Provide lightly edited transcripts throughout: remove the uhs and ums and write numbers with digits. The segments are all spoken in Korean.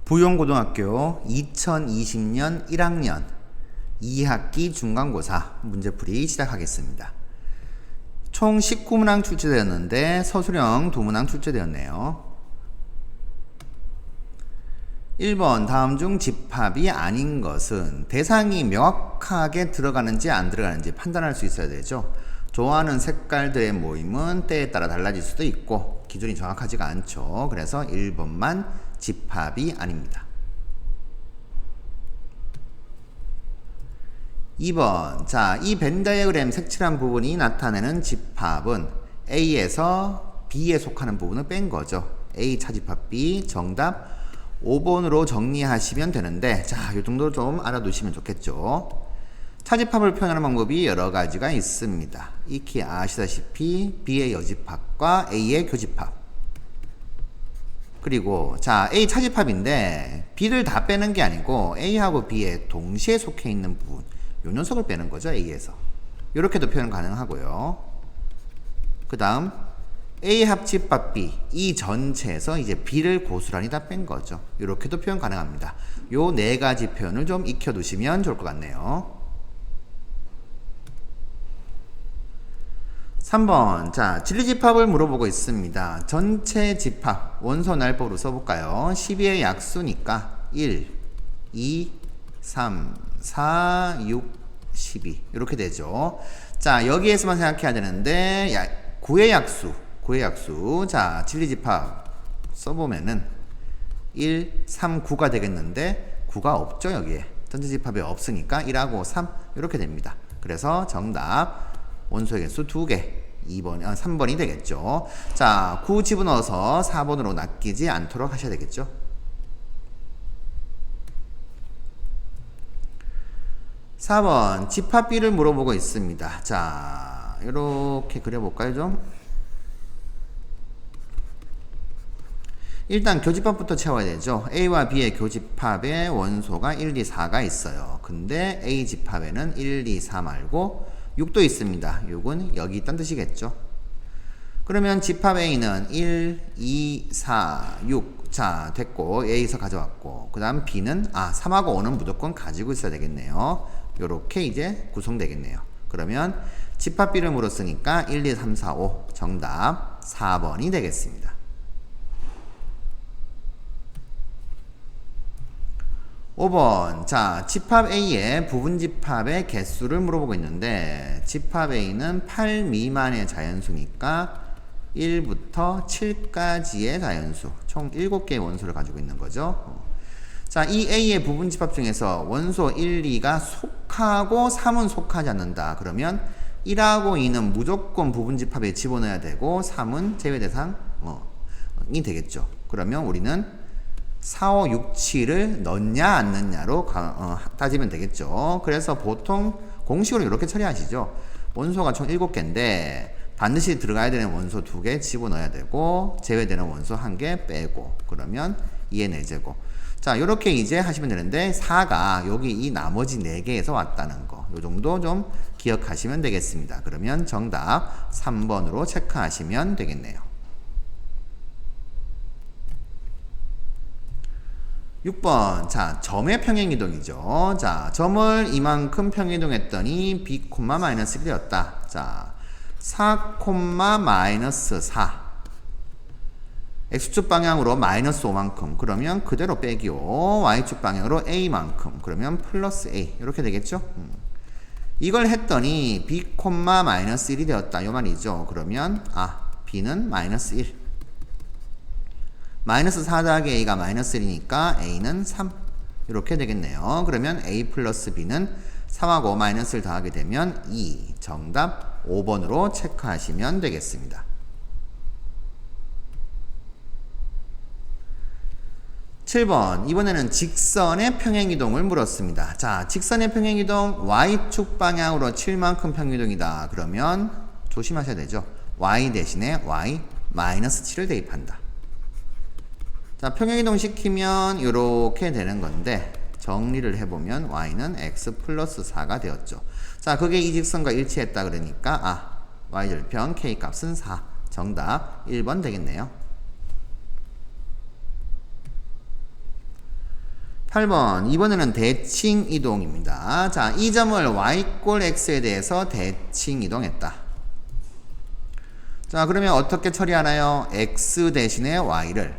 부용고등학교 2020년 1학년 2학기 중간고사 문제풀이 시작하겠습니다. 총 19문항 출제되었는데 서술형 2문항 출제되었네요. 1번 다음 중 집합이 아닌 것은 대상이 명확하게 들어가는지 안 들어가는지 판단할 수 있어야 되죠. 좋아하는 색깔들의 모임은 때에 따라 달라질 수도 있고 기준이 정확하지가 않죠. 그래서 1번만 집합이 아닙니다. 2번 자, 이 벤 다이어그램 색칠한 부분이 나타내는 집합은 A에서 B에 속하는 부분을 뺀 거죠. A 차집합 B 정답 5번으로 정리하시면 되는데 자, 이 정도 좀 알아두시면 좋겠죠. 차집합을 표현하는 방법이 여러 가지가 있습니다. 익히 아시다시피 B의 여집합과 A의 교집합. 그리고 자, A 차집합인데 B를 다 빼는 게 아니고 A하고 B에 동시에 속해 있는 부분 요 녀석을 빼는 거죠. A에서 이렇게도 표현 가능하고요. 그 다음 A 합집합 B 이 전체에서 이제 B를 고스란히 다 뺀 거죠. 이렇게도 표현 가능합니다. 요 네 가지 표현을 좀 익혀두시면 좋을 것 같네요. 3번 자, 진리집합을 물어보고 있습니다. 전체 집합 원소 날법으로 써볼까요? 12의 약수니까 1, 2, 3, 4, 6, 12 이렇게 되죠. 자, 여기에서만 생각해야 되는데 9의 약수 자, 진리집합 써보면은 1, 3, 9가 되겠는데 9가 없죠. 여기에 전체 집합에 없으니까 1하고 3 이렇게 됩니다. 그래서 정답 원소의 개수 2개 3번이 되겠죠. 자, 9 집어넣어서 4번으로 낚이지 않도록 하셔야 되겠죠. (4번) 집합 B를 물어보고 있습니다. 자, 이렇게 그려볼까요 좀? 일단 교집합부터 채워야 되죠. A와 B의 교집합에 원소가 1, 2, 4가 있어요. 근데 A 집합에는 1, 2, 4 말고 6도 있습니다. 6은 여기 있다는 뜻이겠죠. 그러면 집합 A는 1, 2, 4, 6 자, 됐고 A에서 가져왔고 그 다음 B는 3하고 5는 무조건 가지고 있어야 되겠네요. 요렇게 이제 구성되겠네요. 그러면 집합 B를 물었으니까 1, 2, 3, 4, 5 정답 4번이 되겠습니다. 5번 자, 집합 A의 부분집합의 개수를 물어보고 있는데 집합 A는 8 미만의 자연수니까 1부터 7까지의 자연수 총 7개의 원소를 가지고 있는 거죠. 자, 이 A의 부분집합 중에서 원소 1, 2가 속하고 3은 속하지 않는다. 그러면 1하고 2는 무조건 부분집합에 집어넣어야 되고 3은 제외대상이 되겠죠. 그러면 우리는 4, 5, 6, 7을 넣냐 안 넣냐로 따지면 되겠죠. 그래서 보통 공식으로 이렇게 처리하시죠. 원소가 총 7개인데 반드시 들어가야 되는 원소 2개 집어넣어야 되고 제외되는 원소 1개 빼고 그러면 2의 4제곱. 자, 이렇게 이제 하시면 되는데 4가 여기 이 나머지 4개에서 왔다는 거. 요 정도 좀 기억하시면 되겠습니다. 그러면 정답 3번으로 체크하시면 되겠네요. 6번 자, 점의 평행이동이죠. 자, 점을 이만큼 평행이동했더니 B, 마이너스 1이 되었다. 자, 4, 마이너스 4 X축 방향으로 마이너스 5만큼 그러면 그대로 빼기요. Y축 방향으로 A만큼 그러면 플러스 A 이렇게 되겠죠. 이걸 했더니 B, 마이너스 1이 되었다 이 말이죠. 그러면 B는 마이너스 1 마이너스 4 더하기 A가 마이너스 1이니까 A는 3 이렇게 되겠네요. 그러면 A 플러스 B는 3하고 마이너스를 더하게 되면 2 정답 5번으로 체크하시면 되겠습니다. 7번 이번에는 직선의 평행이동을 물었습니다. 자, 직선의 평행이동 Y축 방향으로 7만큼 평행이동이다. 그러면 조심하셔야 되죠. Y 대신에 Y 마이너스 7을 대입한다. 자, 평행이동 시키면 이렇게 되는 건데 정리를 해보면 y는 x 플러스 4가 되었죠. 자, 그게 이 직선과 일치했다 그러니까 y절편 k 값은 4 정답 1번 되겠네요. 8번. 이번에는 대칭 이동입니다. 자, 이 점을 y꼴 x에 대해서 대칭 이동했다. 자, 그러면 어떻게 처리하나요? x 대신에 y를,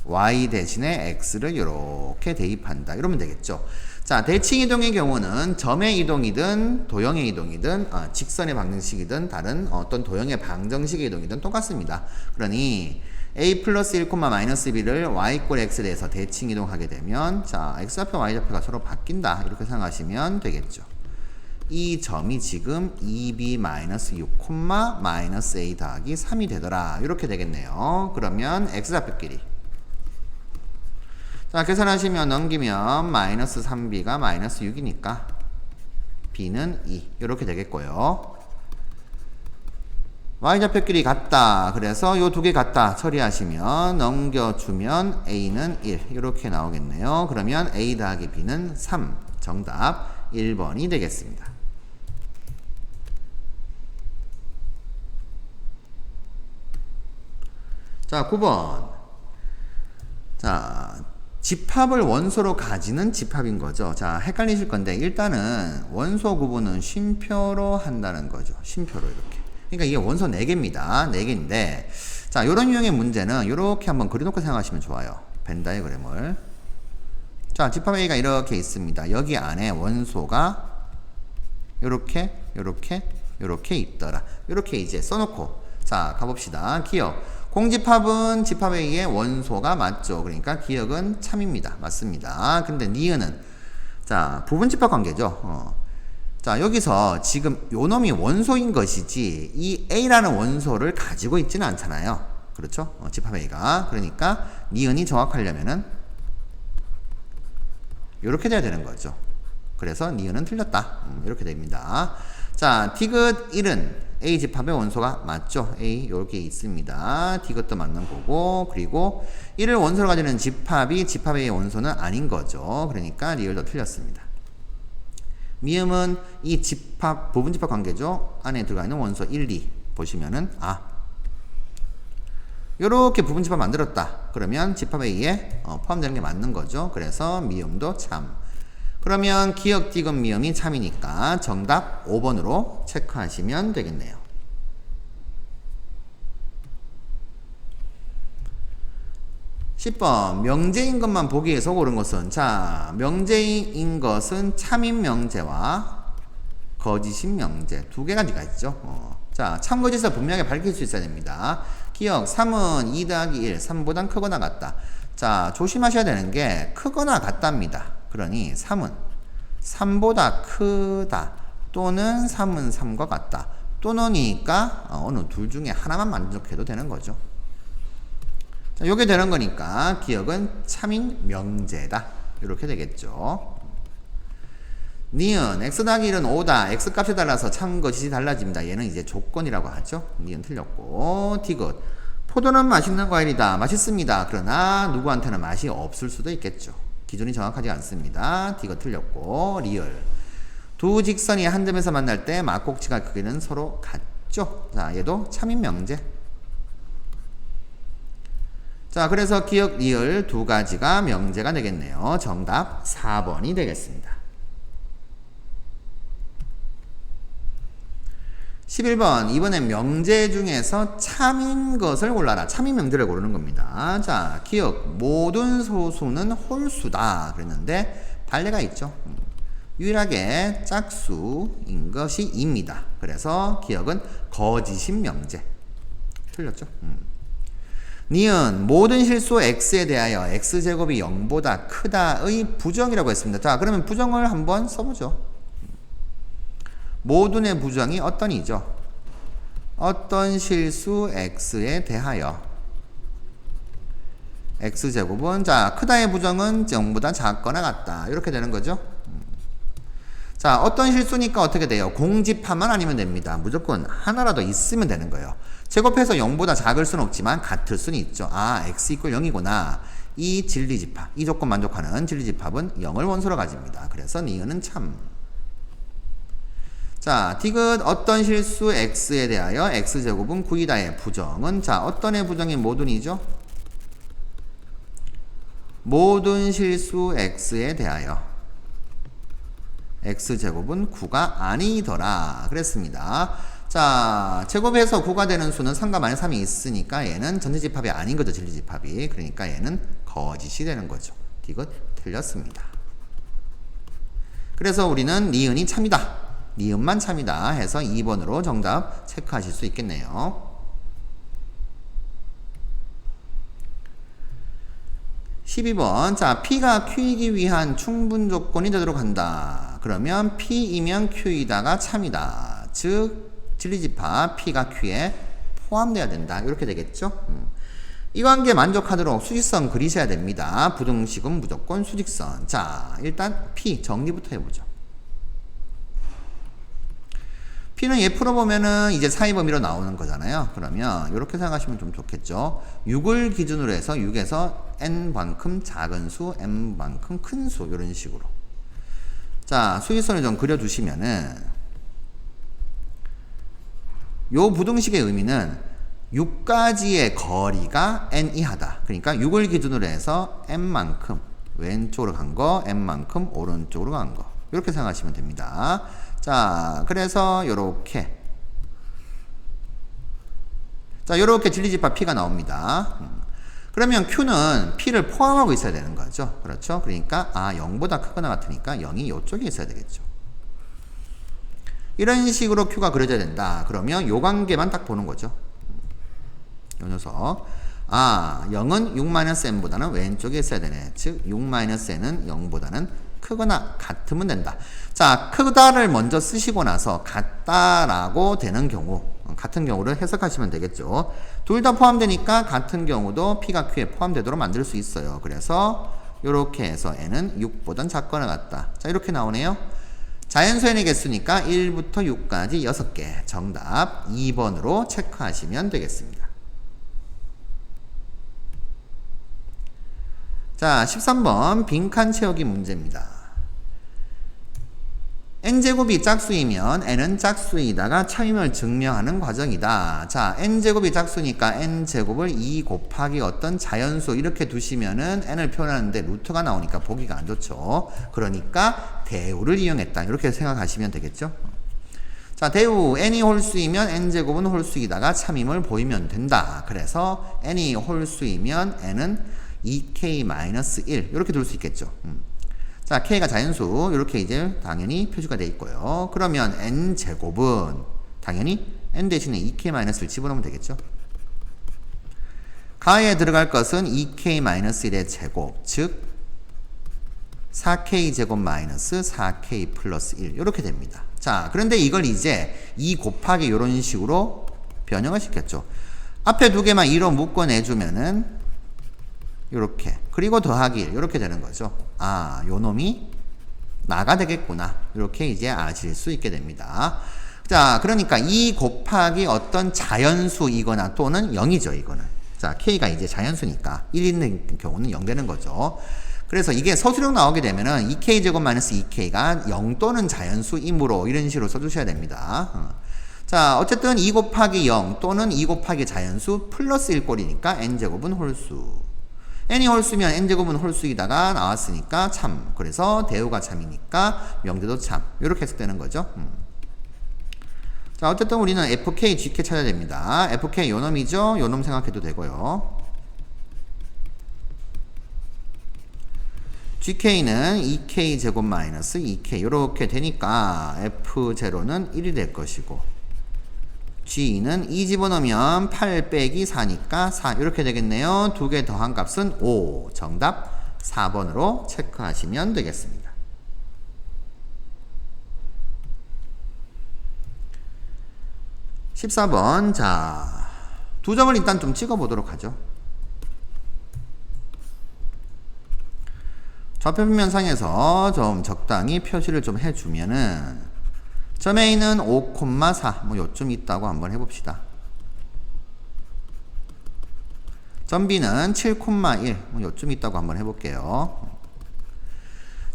y 대신에 x를 이렇게 대입한다. 이러면 되겠죠. 자, 대칭 이동의 경우는 점의 이동이든 도형의 이동이든 직선의 방정식이든 다른 어떤 도형의 방정식의 이동이든 똑같습니다. 그러니 a 플러스 1, 마이너스 b를 y꼴 x에 대해서 대칭 이동하게 되면 자, x좌표, y좌표가 서로 바뀐다. 이렇게 생각하시면 되겠죠. 이 점이 지금 2b-6, 마이너스 a 더하기 3이 되더라. 이렇게 되겠네요. 그러면 x좌표끼리. 자, 계산하시면 넘기면 마이너스 3b가 마이너스 6이니까 b는 2. 이렇게 되겠고요. y좌표끼리 같다. 그래서 요 두 개 같다. 처리하시면 넘겨주면 a는 1. 이렇게 나오겠네요. 그러면 a 더하기 b는 3. 정답 1번이 되겠습니다. 자, 9번. 자, 집합을 원소로 가지는 집합인 거죠. 자, 헷갈리실 건데 일단은 원소 구분은 쉼표로 한다는 거죠. 쉼표로 이렇게. 그러니까 이게 원소 4개입니다. 4개인데 자, 요런 유형의 문제는 이렇게 한번 그려놓고 생각하시면 좋아요. 벤 다이어그램을. 자, 집합 A가 이렇게 있습니다. 여기 안에 원소가 요렇게 있더라. 요렇게 이제 써놓고 자, 가봅시다. 기억. 공집합은 집합 A의 원소가 맞죠. 그러니까 기억은 참입니다. 맞습니다. 근데 니은은 자, 부분집합 관계죠. 자, 여기서 지금 요 놈이 원소인 것이지 이 A라는 원소를 가지고 있지는 않잖아요. 그렇죠? 집합 A가. 그러니까 니은이 정확하려면은 요렇게 돼야 되는 거죠. 그래서 니은은 틀렸다. 이렇게 됩니다. 자, 디귿 1은 A 집합의 원소가 맞죠? A 여기 있습니다. 디귿도 맞는 거고 그리고 1을 원소로 가지는 집합이 집합 A의 원소는 아닌 거죠. 그러니까 리을도 틀렸습니다. 미음은 이 집합 부분집합 관계죠. 안에 들어가 있는 원소 1, 2 보시면은 요렇게 부분집합 만들었다. 그러면 집합 A에 포함되는 게 맞는 거죠. 그래서 미음도 참. 그러면 기억 디귿 미음이 참이니까 정답 5번으로 체크하시면 되겠네요. (10번) 명제인 것만 보기 위해서 고른 것은 자, 명제인 것은 참인 명제와 거짓인 명제 두 가지가 있죠. 자, 참거짓을 분명하게 밝힐 수 있어야 됩니다. 기억 3은 2 더하기 1 3보단 크거나 같다. 자, 조심하셔야 되는 게 크거나 같답니다. 그러니 3은 3보다 크다 또는 3은 3과 같다 또는이니까 어느 둘 중에 하나만 만족해도 되는 거죠. 자, 요게 되는 거니까 기억은 참인 명제다. 이렇게 되겠죠. 니은 x 더하기 1은 5다. x 값에 따라서 참거짓이 달라집니다. 얘는 이제 조건이라고 하죠. 니은 틀렸고 디귿 포도는 맛있는 과일이다. 맛있습니다. 그러나 누구한테는 맛이 없을 수도 있겠죠. 기준이 정확하지 않습니다. 디귿 틀렸고 리을 두 직선이 한 점에서 만날 때 막곡치가 크기는 서로 같죠. 자, 얘도 참인 명제. 자, 그래서 기억 리을 두 가지가 명제가 되겠네요. 정답 4번이 되겠습니다. 11번 이번엔 명제 중에서 참인 것을 골라라. 참인 명제를 고르는 겁니다. 자, 기억 모든 소수는 홀수다 그랬는데 반례가 있죠. 유일하게 짝수인 것이 2입니다. 그래서 기억은 거짓인 명제. 틀렸죠? 니은 모든 실수 x에 대하여 x제곱이 0보다 크다의 부정이라고 했습니다. 자, 그러면 부정을 한번 써보죠. 모든의 부정이 어떤이죠? 어떤 실수 x에 대하여 x제곱은 자, 크다의 부정은 0보다 작거나 같다. 이렇게 되는 거죠. 자, 어떤 실수니까 어떻게 돼요? 공집합만 아니면 됩니다. 무조건 하나라도 있으면 되는 거예요. 제곱해서 0보다 작을 수는 없지만 같을 수는 있죠. 아, x = 0이구나. 이 진리집합, 이 조건 만족하는 진리집합은 0을 원소로 가집니다. 그래서 니은은 참. 자, 디귿 어떤 실수 x에 대하여 x제곱은 9이다의 부정은 자, 어떤 의 부정이 모든이죠? 모든 실수 x에 대하여 x제곱은 9가 아니더라 그랬습니다. 자, 제곱해서 9가 되는 수는 3과 마이너스 3이 있으니까 얘는 전체집합이 아닌 거죠. 진리집합이. 그러니까 얘는 거짓이 되는 거죠. 이거 틀렸습니다. 그래서 우리는 니은이 참이다. 니은만 참이다 해서 2번으로 정답 체크하실 수 있겠네요. 12번. 자, P가 Q이기 위한 충분 조건이 되도록 한다. 그러면 P이면 Q이다가 참이다. 즉 진리집합 P가 Q에 포함되어야 된다. 이렇게 되겠죠. 이 관계에 만족하도록 수직선 그리셔야 됩니다. 부등식은 무조건 수직선. 자, 일단 P 정리부터 해보죠. P는 얘 풀어보면은 이제 사이 범위로 나오는 거잖아요. 그러면 이렇게 생각하시면 좀 좋겠죠. 6을 기준으로 해서 6에서 n만큼 작은 수, m만큼 큰 수, 이런 식으로. 자, 수직선을 좀 그려두시면은 요 부등식의 의미는 6가지의 거리가 n 이하다. 그러니까 6을 기준으로 해서 n만큼 왼쪽으로 간 거, n만큼 오른쪽으로 간 거. 이렇게 생각하시면 됩니다. 자, 그래서 요렇게. 자, 요렇게 진리집합 P가 나옵니다. 그러면 Q는 P를 포함하고 있어야 되는 거죠. 그렇죠? 그러니까 0보다 크거나 같으니까 0이 요쪽에 있어야 되겠죠. 이런 식으로 Q가 그려져야 된다. 그러면 요 관계만 딱 보는 거죠. 요 녀석. 0은 6-n보다는 왼쪽에 있어야 되네. 즉 6-n은 0보다는 크거나 같으면 된다. 자, 크다를 먼저 쓰시고 나서 같다라고 되는 경우, 같은 경우를 해석하시면 되겠죠. 둘 다 포함되니까 같은 경우도 P가 Q에 포함되도록 만들 수 있어요. 그래서 이렇게 해서 n은 6보단 작거나 같다. 자, 이렇게 나오네요. 자연수 n의 개수니까 1부터 6까지 6개. 정답 2번으로 체크하시면 되겠습니다. 자, 13번 빈칸 채우기 문제입니다. n제곱이 짝수이면 n은 짝수이다가 참임을 증명하는 과정이다. 자, n제곱이 짝수니까 n제곱을 2 곱하기 어떤 자연수 이렇게 두시면은 n을 표현하는데 루트가 나오니까 보기가 안 좋죠. 그러니까 대우를 이용했다. 이렇게 생각하시면 되겠죠. 자, 대우 n이 홀수이면 n제곱은 홀수이다가 참임을 보이면 된다. 그래서 n이 홀수이면 n은 2k-1 이렇게 둘 수 있겠죠. 자, k가 자연수 이렇게 이제 당연히 표시가 되어 있고요. 그러면 n제곱은 당연히 n 대신에 2k-을 집어넣으면 되겠죠. 가에 들어갈 것은 2k-1의 제곱, 즉 4k제곱 마이너스 4k 플러스 1 이렇게 됩니다. 자, 그런데 이걸 이제 2 곱하기 이런 식으로 변형을 시켰죠. 앞에 두 개만 2로 묶어내주면은 요렇게, 그리고 더하기 1 이렇게 되는 거죠. 요 놈이 나가 되겠구나. 이렇게 이제 아실 수 있게 됩니다. 자, 그러니까 2 곱하기 어떤 자연수이거나 또는 0이죠, 이거는. 자, k가 이제 자연수니까 1 있는 경우는 0 되는 거죠. 그래서 이게 서술형 나오게 되면은 2k제곱 마이너스 2k가 0 또는 자연수이므로 이런 식으로 써주셔야 됩니다. 자, 어쨌든 2 곱하기 0 또는 2 곱하기 자연수 플러스 1꼴이니까 n제곱은 홀수. n이 홀수면 n제곱은 홀수이다가 나왔으니까 참. 그래서 대우가 참이니까 명대도 참. 이렇게 해석되는 거죠. 자, 어쨌든 우리는 fk, gk 찾아야 됩니다. fk 요놈이죠. 요놈 생각해도 되고요. gk는 2k제곱 마이너스 2k 이렇게 되니까 f0는 1이 될 것이고 g는 2 집어넣으면 8 빼기 4니까 4 이렇게 되겠네요. 두 개 더한 값은 5. 정답 4번으로 체크하시면 되겠습니다. 14번. 자, 두 점을 일단 좀 찍어 보도록 하죠. 좌표변면상에서 좀 적당히 표시를 좀 해주면은 점 A는 5,4 뭐 요쯤 있다고 한번 해봅시다. 점 B는 7,1 뭐 요쯤 있다고 한번 해볼게요.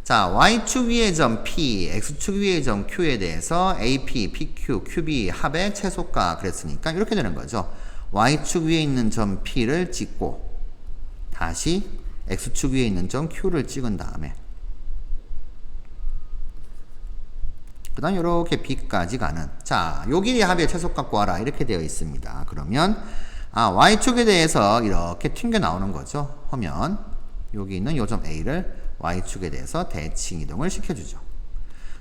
자, Y축 위의 점 P, X축 위의 점 Q에 대해서 AP, PQ, QB 합의 최소가 그랬으니까 이렇게 되는 거죠. Y축 위에 있는 점 P를 찍고 다시 x축 위에 있는 점 q를 찍은 다음에 그 다음 이렇게 b까지 가는, 자, 요 길이 합의 최소값 구하라 이렇게 되어 있습니다. 그러면 y축에 대해서 이렇게 튕겨 나오는 거죠. 하면 여기 있는 요 점 a를 y축에 대해서 대칭 이동을 시켜주죠.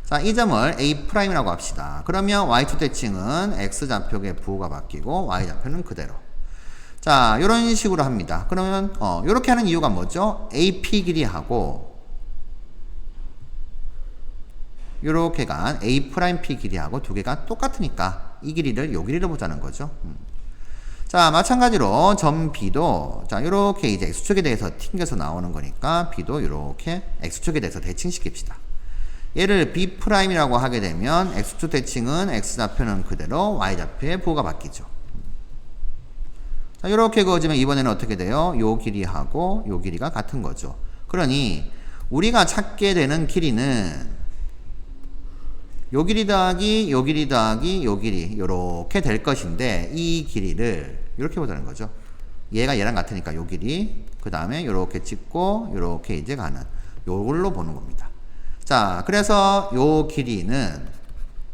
자, 이 점을 A'이라고 합시다. 그러면 y축 대칭은 x좌표의 부호가 바뀌고 y좌표는 그대로. 자, 이런 식으로 합니다. 그러면 이렇게 하는 이유가 뭐죠? AP 길이하고 이렇게 간 A'P 길이하고 두 개가 똑같으니까 이 길이를 요 길이로 보자는 거죠. 자, 마찬가지로 점 B도 자, 이렇게 이제 x축에 대해서 튕겨서 나오는 거니까 B도 이렇게 x축에 대해서 대칭시킵시다. 얘를 B'이라고 하게 되면 x축 대칭은 x좌표는 그대로 y좌표의 부호가 바뀌죠. 자, 이렇게 그어지면 이번에는 어떻게 돼요? 요 길이하고 요 길이가 같은 거죠. 그러니 우리가 찾게 되는 길이는 요 길이 더하기 요 길이 더하기 요 길이 요렇게 될 것인데, 이 길이를 이렇게 보자는 거죠. 얘가 얘랑 같으니까 요 길이, 그 다음에 요렇게 찍고 요렇게 이제 가는 요걸로 보는 겁니다. 자, 그래서 요 길이는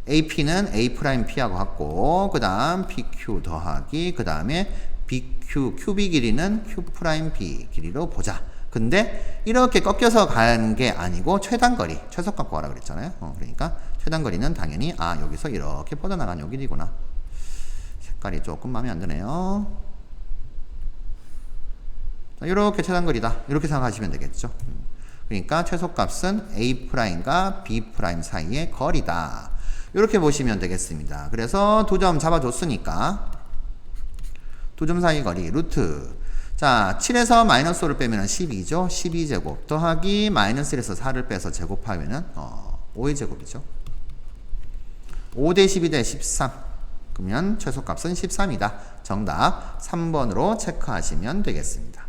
AP는 A'P하고 같고, 그 다음 PQ 더하기, 그 다음에 BQ, QB 길이는 Q'B 길이로 보자. 근데 이렇게 꺾여서 가는 게 아니고 최단거리, 최소값 구하라 그랬잖아요. 그러니까 최단거리는 당연히 여기서 이렇게 뻗어나간 요 길이구나. 색깔이 조금 마음에 안 드네요. 자, 이렇게 최단거리다. 이렇게 생각하시면 되겠죠. 그러니까 최소값은 A'과 B' 사이의 거리다. 이렇게 보시면 되겠습니다. 그래서 두 점 잡아줬으니까 두 점 사이 거리 루트, 자, 7에서 마이너스 5를 빼면 12죠. 12제곱 더하기 마이너스 1에서 4를 빼서 제곱하면 5의 제곱이죠. 5 대 12 대 13. 그러면 최소값은 13이다. 정답 3번으로 체크하시면 되겠습니다.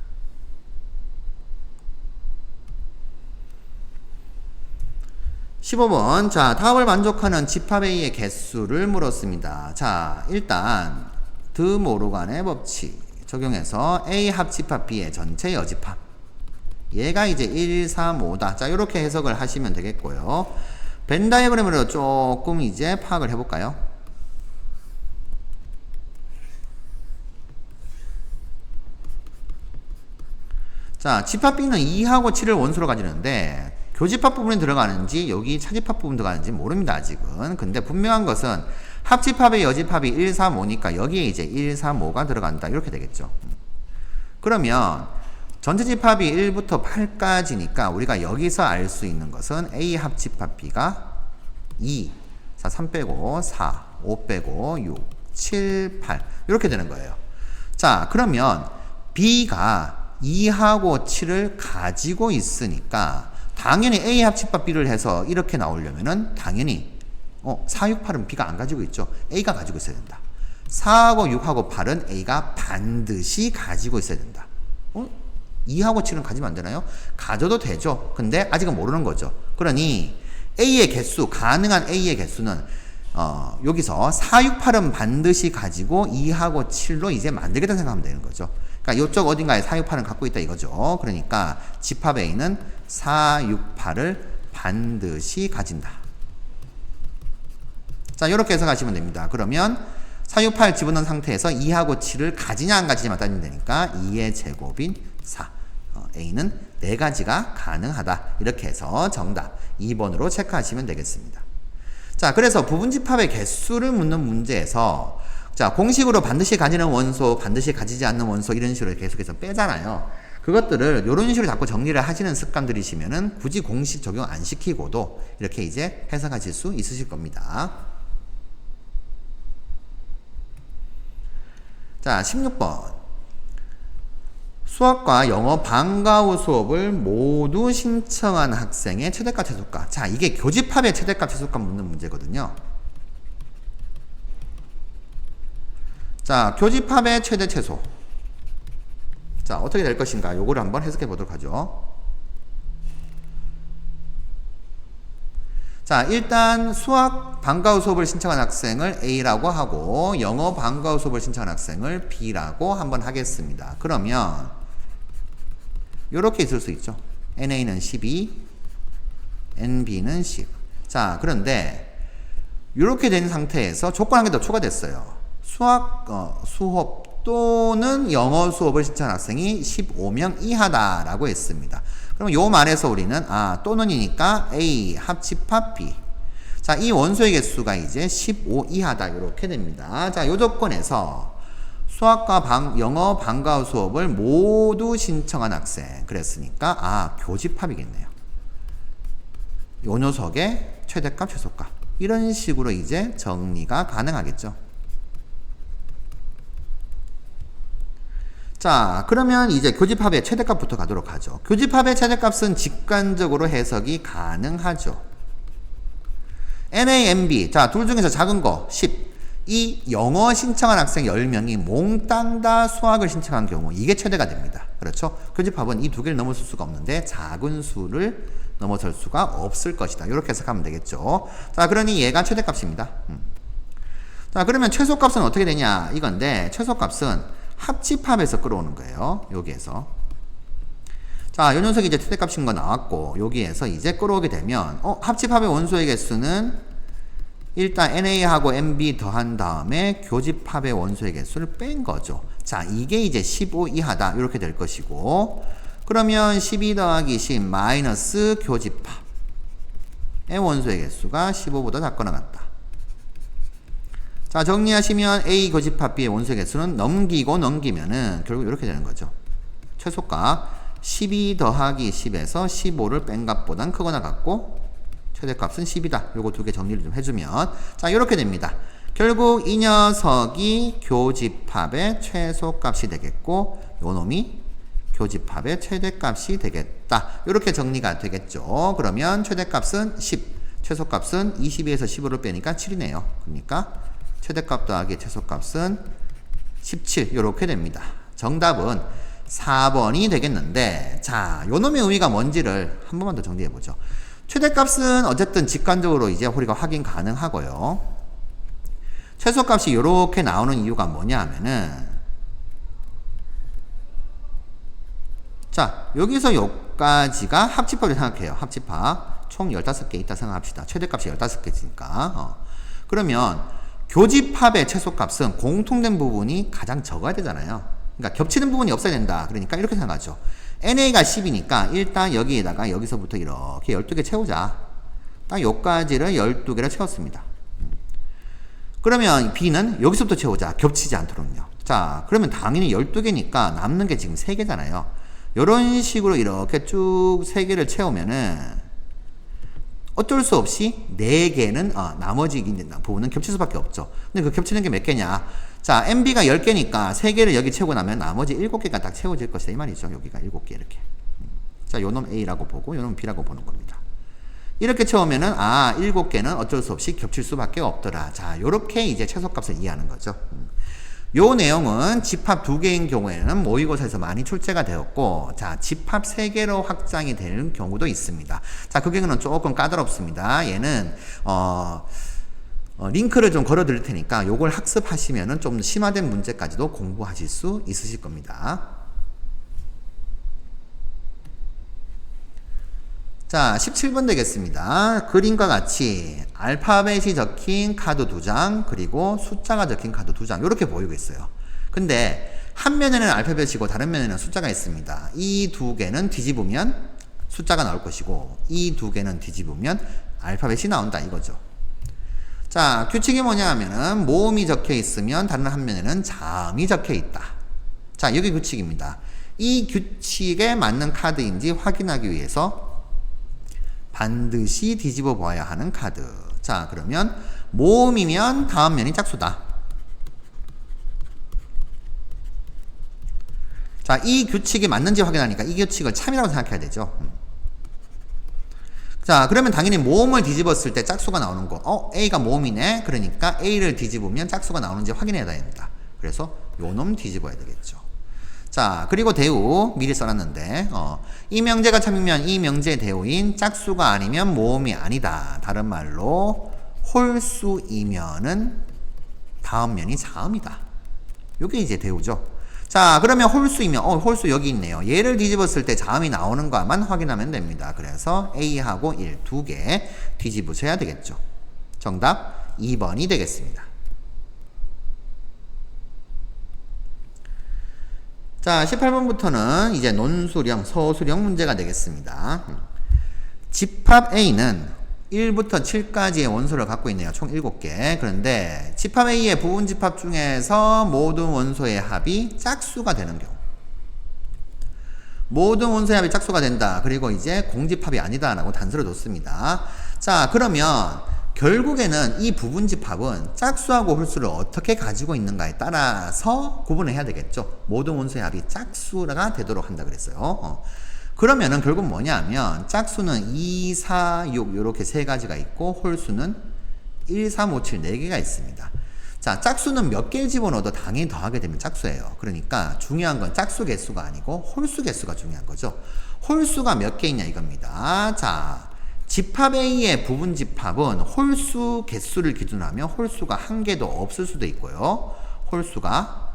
15번. 자, 답을 만족하는 집합 A의 개수를 물었습니다. 자, 일단 드모르간의 법칙 적용해서 A 합집합 B의 전체 여집합, 얘가 이제 1, 3, 5다. 자, 이렇게 해석을 하시면 되겠고요. 벤 다이어그램으로 조금 이제 파악을 해볼까요? 자, 집합 B는 2하고 7을 원소로 가지는데 교집합 부분이 들어가는지 여기 차집합 부분 들어가는지 모릅니다, 아직은. 근데 분명한 것은 합집합의 여집합이 1, 3, 5니까 여기에 이제 1, 3, 5가 들어간다. 이렇게 되겠죠. 그러면 전체 집합이 1부터 8까지니까 우리가 여기서 알 수 있는 것은 A 합집합 B가 2, 3 빼고 4, 5 빼고 6, 7, 8 이렇게 되는 거예요. 자, 그러면 B가 2하고 7을 가지고 있으니까 당연히 A 합집합 B를 해서 이렇게 나오려면은 당연히 4, 6, 8은 B가 안 가지고 있죠. A가 가지고 있어야 된다. 4하고 6하고 8은 A가 반드시 가지고 있어야 된다. 2하고 7은 가지면 안 되나요? 가져도 되죠. 근데 아직은 모르는 거죠. 그러니 A의 개수, 가능한 A의 개수는 여기서 4, 6, 8은 반드시 가지고 2하고 7로 이제 만들겠다 생각하면 되는 거죠. 그러니까 이쪽 어딘가에 4, 6, 8은 갖고 있다 이거죠. 그러니까 집합 A는 4, 6, 8을 반드시 가진다. 자, 이렇게 해석하시면 됩니다. 그러면 4, 6, 8 집어넣은 상태에서 2하고 7을 가지냐 안 가지냐만 따지면 되니까 2의 제곱인 4. A는 4가지가 가능하다. 이렇게 해서 정답 2번으로 체크하시면 되겠습니다. 자, 그래서 부분집합의 개수를 묻는 문제에서 자, 공식으로 반드시 가지는 원소, 반드시 가지지 않는 원소 이런 식으로 계속해서 빼잖아요. 그것들을 이런 식으로 자꾸 정리를 하시는 습관들이시면은 굳이 공식 적용 안 시키고도 이렇게 이제 해석하실 수 있으실 겁니다. 자, 16번. 수학과 영어 방과 후 수업을 모두 신청한 학생의 최대값 최소값. 자, 이게 교집합의 최대값 최소값 묻는 문제거든요. 자, 교집합의 최대 최소. 자, 어떻게 될 것인가? 요거를 한번 해석해 보도록 하죠. 자, 일단 수학 방과 후 수업을 신청한 학생을 A라고 하고 영어 방과 후 수업을 신청한 학생을 B라고 한번 하겠습니다. 그러면 요렇게 있을 수 있죠. NA는 12, NB는 10. 자, 그런데 이렇게 된 상태에서 조건 한 개 더 추가됐어요. 수업 또는 영어 수업을 신청한 학생이 15명 이하다라고 했습니다. 그럼 요 말에서 우리는 또는이니까 A 합집합 B. 자, 이 원소의 개수가 이제 15 이하다 이렇게 됩니다. 자, 요 조건에서 수학과 영어 방과후 수업을 모두 신청한 학생 그랬으니까 교집합이겠네요. 요 녀석의 최대값 최소값 이런 식으로 이제 정리가 가능하겠죠. 자, 그러면 이제 교집합의 최대값부터 가도록 하죠. 교집합의 최대값은 직관적으로 해석이 가능하죠. NA, NB. 자, 둘 중에서 작은 거 10. 이 영어 신청한 학생 10명이 몽땅 다 수학을 신청한 경우 이게 최대가 됩니다. 그렇죠? 교집합은 이 두 개를 넘어설 수가 없는데 작은 수를 넘어설 수가 없을 것이다. 이렇게 해석하면 되겠죠. 자, 그러니 얘가 최대값입니다. 자, 그러면 최소값은 어떻게 되냐 이건데 최소값은 합집합에서 끌어오는 거예요. 여기에서. 자, 요 녀석이 이제 최대값인 거 나왔고 여기에서 이제 끌어오게 되면 합집합의 원소의 개수는 일단 NA하고 NB 더한 다음에 교집합의 원소의 개수를 뺀 거죠. 자, 이게 이제 15 이하다 이렇게 될 것이고 그러면 12 더하기 10 마이너스 교집합의 원소의 개수가 15보다 작거나 같다. 자, 정리하시면 A 교집합 B의 원소의 개수는 넘기면은 결국 이렇게 되는 거죠. 최소값 12 더하기 10에서 15를 뺀 값보단 크거나 같고 최대값은 10이다. 요거 두 개 정리를 좀 해주면 자, 이렇게 됩니다. 결국 이 녀석이 교집합의 최소값이 되겠고 요 놈이 교집합의 최대값이 되겠다. 이렇게 정리가 되겠죠. 그러면 최대값은 10, 최소값은 22에서 15를 빼니까 7이네요. 그러니까 최대값 더하기 최소값은 17 이렇게 됩니다. 정답은 4번이 되겠는데 자, 요 놈의 의미가 뭔지를 한 번만 더 정리해 보죠. 최대값은 어쨌든 직관적으로 이제 우리가 확인 가능하고요. 최소값이 이렇게 나오는 이유가 뭐냐 하면은 자, 여기서 여기까지가 합집합을 생각해요. 합집합 총 15개 있다 생각합시다. 최대값이 15개니까 그러면 교집합의 최소값은 공통된 부분이 가장 적어야 되잖아요. 그러니까 겹치는 부분이 없어야 된다. 그러니까 이렇게 생각하죠. NA가 10이니까 일단 여기에다가 여기서부터 이렇게 12개 채우자. 딱 여기까지를 12개를 채웠습니다. 그러면 B는 여기서부터 채우자. 겹치지 않도록요. 자, 그러면 당연히 12개니까 남는 게 지금 3개잖아요. 이런 식으로 이렇게 쭉 3개를 채우면은 어쩔 수 없이 4개는 나머지 부분은 겹칠 수밖에 없죠. 근데 그 겹치는 게 몇 개냐? 자, MB가 10개니까 3개를 여기 채우고 나면 나머지 7개가 딱 채워질 것이다 이 말이죠. 여기가 7개 이렇게. 자, 요놈 A라고 보고 요놈 B라고 보는 겁니다. 이렇게 채우면은 7개는 어쩔 수 없이 겹칠 수밖에 없더라. 자, 요렇게 이제 최소값을 이해하는 거죠. 요 내용은 집합 2개인 경우에는 모의고사에서 많이 출제가 되었고, 자, 집합 3개로 확장이 되는 경우도 있습니다. 자, 그 경우는 조금 까다롭습니다. 얘는, 링크를 좀 걸어 드릴 테니까 요걸 학습하시면은 좀 심화된 문제까지도 공부하실 수 있으실 겁니다. 자, 17번 되겠습니다. 그림과 같이 알파벳이 적힌 카드 2장 그리고 숫자가 적힌 카드 2장 이렇게 보이고 있어요. 근데 한 면에는 알파벳이고 다른 면에는 숫자가 있습니다. 이 두 개는 뒤집으면 숫자가 나올 것이고 이 두 개는 뒤집으면 알파벳이 나온다 이거죠. 자, 규칙이 뭐냐 하면은 모음이 적혀 있으면 다른 한 면에는 자음이 적혀 있다. 자, 여기 규칙입니다. 이 규칙에 맞는 카드인지 확인하기 위해서 반드시 뒤집어 봐야 하는 카드. 자, 그러면 모음이면 다음 면이 짝수다. 자, 이 규칙이 맞는지 확인하니까 이 규칙을 참이라고 생각해야 되죠. 자, 그러면 당연히 모음을 뒤집었을 때 짝수가 나오는 거. A가 모음이네. 그러니까 A를 뒤집으면 짝수가 나오는지 확인해야 됩니다. 그래서 요놈 뒤집어야 되겠죠. 자, 그리고 대우 미리 써놨는데 이 명제가 참이면 이 명제의 대우인 짝수가 아니면 모음이 아니다. 다른 말로 홀수이면은 다음 면이 자음이다. 요게 이제 대우죠. 자, 그러면 홀수이면 홀수 여기 있네요. 얘를 뒤집었을 때 자음이 나오는 것만 확인하면 됩니다. 그래서 A하고 1 두 개 뒤집으셔야 되겠죠. 정답 2번이 되겠습니다. 자, 18번부터는 이제 논술형, 서술형 문제가 되겠습니다. 집합 A는 1부터 7까지의 원소를 갖고 있네요. 총 7개. 그런데 집합 A의 부분 집합 중에서 모든 원소의 합이 짝수가 되는 경우. 모든 원소의 합이 짝수가 된다. 그리고 이제 공집합이 아니다라고 단서를 뒀습니다. 자, 그러면 결국에는 이 부분 집합은 짝수하고 홀수를 어떻게 가지고 있는가에 따라서 구분을 해야 되겠죠. 모든 원소의 합이 짝수가 되도록 한다 그랬어요. 그러면은 결국 뭐냐 하면 짝수는 2, 4, 6 이렇게 세 가지가 있고 홀수는 1, 3, 5, 7 4개가 있습니다. 자, 짝수는 몇 개를 집어넣어도 당연히 더하게 되면 짝수예요. 그러니까 중요한 건 짝수 개수가 아니고 홀수 개수가 중요한 거죠. 홀수가 몇 개 있냐 이겁니다. 자, 집합 A의 부분 집합은 홀수 개수를 기준으로 하면 홀수가 한 개도 없을 수도 있고요. 홀수가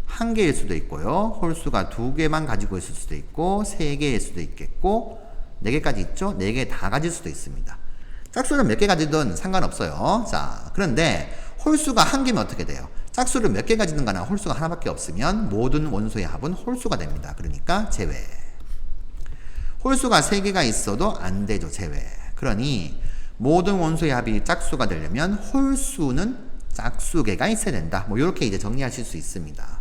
한 개일 수도 있고요. 홀수가 두 개만 가지고 있을 수도 있고, 세 개일 수도 있겠고, 네 개까지 있죠? 네 개 다 가질 수도 있습니다. 짝수를 몇 개 가지든 상관없어요. 자, 그런데 홀수가 한 개면 어떻게 돼요? 짝수를 몇 개 가지든 간에 홀수가 하나밖에 없으면 모든 원소의 합은 홀수가 됩니다. 그러니까 제외. 홀수가 세 개가 있어도 안 되죠. 제외. 그러니 모든 원소의 합이 짝수가 되려면 홀수는 짝수개가 있어야 된다. 뭐 이렇게 이제 정리하실 수 있습니다.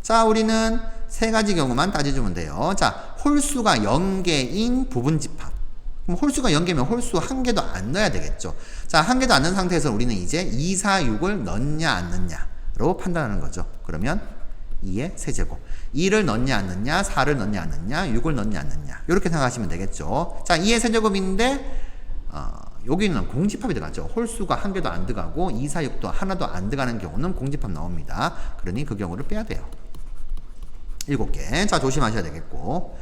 자, 우리는 세 가지 경우만 따져주면 돼요. 자, 홀수가 0개인 부분 집합. 그럼 홀수가 0개면 홀수 한 개도 안 넣어야 되겠죠. 자, 한 개도 안 넣은 상태에서 우리는 이제 2, 4, 6을 넣냐 안 넣냐로 판단하는 거죠. 그러면 2의 세제곱. 2를 넣냐 안 넣냐, 4를 넣냐 안 넣냐, 6을 넣냐 안 넣냐. 이렇게 생각하시면 되겠죠. 자, 2의 세제곱인데 여기는 공집합이 들어가죠. 홀수가 한 개도 안 들어가고 2, 4, 6도 하나도 안 들어가는 경우는 공집합 나옵니다. 그러니 그 경우를 빼야 돼요. 7개. 자, 조심하셔야 되겠고.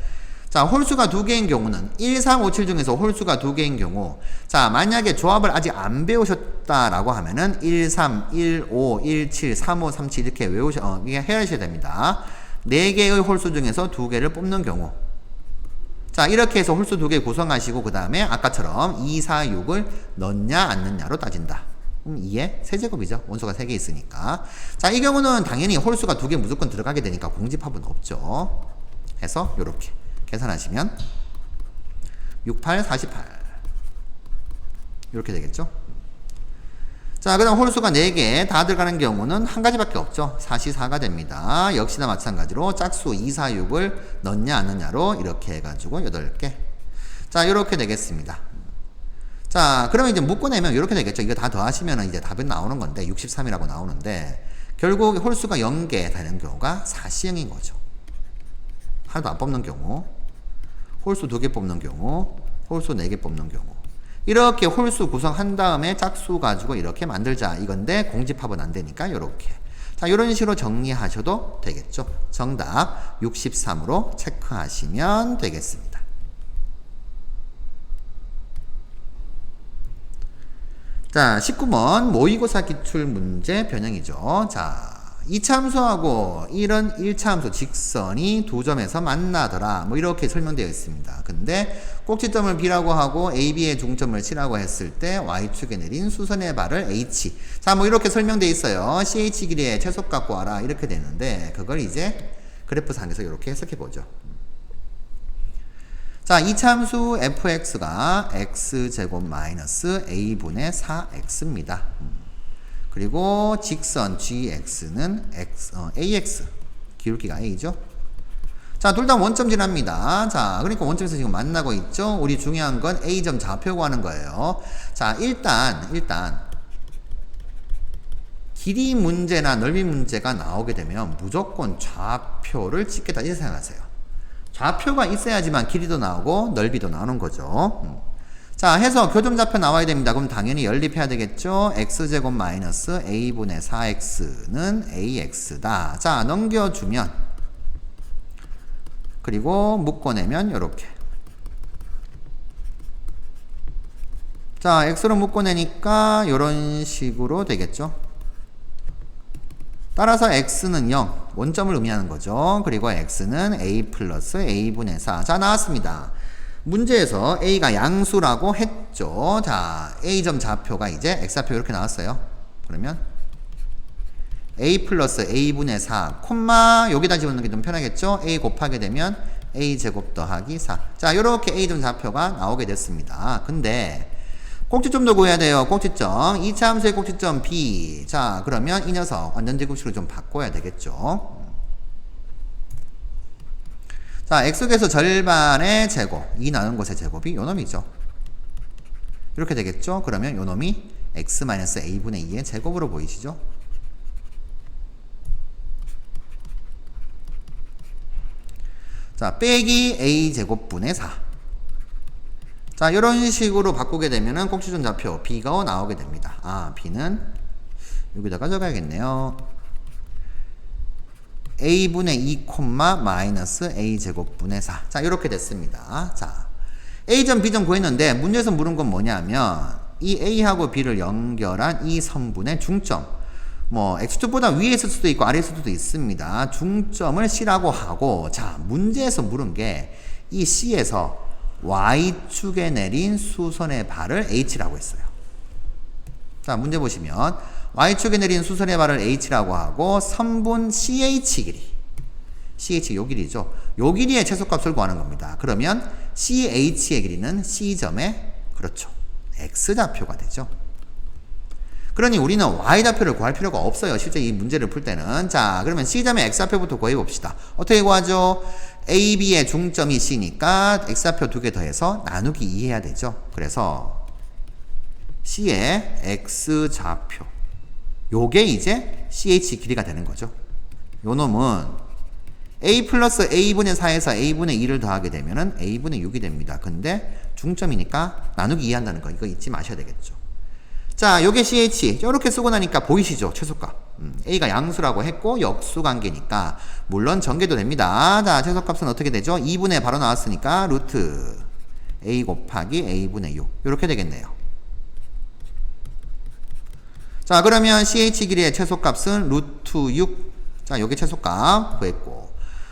자, 홀수가 2개인 경우는 1, 3, 5, 7 중에서 홀수가 2개인 경우. 자, 만약에 조합을 아직 안 배우셨다라고 하면은 1, 3, 1, 5, 1, 7, 3, 5, 3, 7 이렇게 이게 해야셔야 됩니다. 4개의 홀수 중에서 2개를 뽑는 경우. 자, 이렇게 해서 홀수 2개 구성하시고 그 다음에 아까처럼 2, 4, 6을 넣냐 안 넣냐로 따진다. 2의 세제곱이죠. 원소가 3개 있으니까. 자, 이 경우는 당연히 홀수가 2개 무조건 들어가게 되니까 공집합은 없죠. 해서 요렇게 계산하시면 68, 48 이렇게 되겠죠. 자, 그 다음 홀수가 4개 다 들어가는 경우는 한 가지밖에 없죠. 4시4가 됩니다. 역시나 마찬가지로 짝수 2, 4, 6을 넣냐 안 넣냐로 이렇게 해가지고 8개. 자, 이렇게 되겠습니다. 자, 그러면 이제 묶어내면 이렇게 되겠죠. 이거 다 더하시면 이제 답은 나오는 건데 63이라고 나오는데 결국 홀수가 0개 되는 경우가 4시형인 거죠. 하나도 안 뽑는 경우, 홀수 2개 뽑는 경우, 홀수 4개 뽑는 경우. 이렇게 홀수 구성한 다음에 짝수 가지고 이렇게 만들자 이건데 공집합은 안 되니까 이렇게. 자, 이런 식으로 정리하셔도 되겠죠. 정답 63으로 체크하시면 되겠습니다. 자, 19번 모의고사 기출 문제 변형이죠. 자, 이차함수하고 1은 1차함수 직선이 두 점에서 만나더라. 뭐 이렇게 설명되어 있습니다. 근데 꼭지점을 B라고 하고 AB의 중점을 C라고 했을 때 Y축에 내린 수선의 발을 H. 자, 뭐 이렇게 설명되어 있어요. CH 길이의 최소 갖고 와라. 이렇게 되는데 그걸 이제 그래프상에서 이렇게 해석해 보죠. 자, 이차함수 fx가 x제곱 마이너스 a분의 4x입니다. 그리고 직선 gx는 ax, 기울기가 a죠. 자, 둘 다 원점 지납니다. 자, 그러니까 원점에서 지금 만나고 있죠. 우리 중요한 건 a점 좌표 구하는 거예요. 자, 일단 길이 문제나 넓이 문제가 나오게 되면 무조건 좌표를 찍겠다 이렇게 생각하세요. 좌표가 있어야지만 길이도 나오고 넓이도 나오는 거죠. 자, 해서 교점좌표 나와야 됩니다. 그럼 당연히 연립해야 되겠죠. x제곱 마이너스 a분의 4x는 ax다. 자, 넘겨주면 그리고 묶어내면 이렇게. 자, x로 묶어내니까 이런 식으로 되겠죠. 따라서 x는 0, 원점을 의미하는 거죠. 그리고 x는 a 플러스 a분의 4. 자, 나왔습니다. 문제에서 a가 양수라고 했죠. 자, a점 좌표가 이제 x좌표 이렇게 나왔어요. 그러면 a 플러스 a분의 4, 콤마 여기다 집어넣는 게 좀 편하겠죠. a 곱하게 되면 a 제곱 더하기 4. 자, 요렇게 a점 좌표가 나오게 됐습니다. 근데 꼭지점도 구해야 돼요. 꼭지점. 2차 함수의 꼭지점 b. 자, 그러면 이 녀석 완전제곱식으로 좀 바꿔야 되겠죠. 자, x에서 절반의 제곱, 2 나눈 것의 제곱이 요 놈이죠. 이렇게 되겠죠. 그러면 요 놈이 x-a분의 2의 제곱으로 보이시죠? 자, 빼기 a제곱분의 4. 자, 이런 식으로 바꾸게 되면은 꼭지점 좌표 b가 나오게 됩니다. 아, b는 여기다가 적어야겠네요. a분의 2, 마이너스 a제곱분의 4. 자, 이렇게 됐습니다. 자, a점 b점 구했는데 문제에서 물은 건 뭐냐면 이 a하고 b를 연결한 이 선분의 중점, 뭐 x축보다 위에 있을 수도 있고 아래에 있을 수도 있습니다. 중점을 c라고 하고, 자, 문제에서 물은 게 이 c에서 y축에 내린 수선의 발을 h라고 했어요. 자, 문제 보시면 y축에 내린 수선의 발을 h라고 하고 선분 ch 길이, ch 요 길이죠. 요 길이의 최소값을 구하는 겁니다. 그러면 ch의 길이는 c점의, 그렇죠, x좌표가 되죠. 그러니 우리는 y좌표를 구할 필요가 없어요. 실제 이 문제를 풀 때는. 자, 그러면 c점의 x좌표부터 구해봅시다. 어떻게 구하죠? a, b의 중점이 c니까 x좌표 2개 더해서 나누기 2 해야 되죠. 그래서 c의 x좌표, 요게 이제 ch 길이가 되는 거죠. 요 놈은 a 플러스 a분의 4에서 a분의 2를 더하게 되면은 a분의 6이 됩니다. 근데 중점이니까 나누기 2 한다는 거, 이거 잊지 마셔야 되겠죠. 자, 요게 ch. 이렇게 쓰고 나니까 보이시죠? 최소값. a가 양수라고 했고 역수관계니까 물론 전개도 됩니다. 자, 최소값은 어떻게 되죠? 2분의 바로 나왔으니까 루트 a 곱하기 a분의 6. 이렇게 되겠네요. 자, 그러면 ch 길이의 최소값은 루트 6. 자, 요게 최소값 구했고,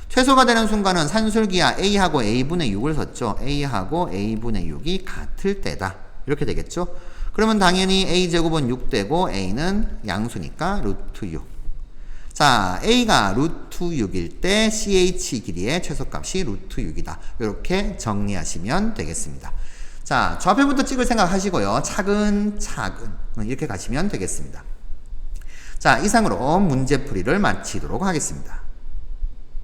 최소가 되는 순간은 산술기하 a하고 a분의 6을 썼죠. a하고 a분의 6이 같을 때다. 이렇게 되겠죠. 그러면 당연히 a제곱은 6되고 a는 양수니까 루트 6. 자, a가 루트 6일 때 ch 길이의 최소값이 루트 6이다. 이렇게 정리하시면 되겠습니다. 자, 좌표부터 찍을 생각 하시고요. 차근차근 이렇게 가시면 되겠습니다. 자, 이상으로 문제풀이를 마치도록 하겠습니다.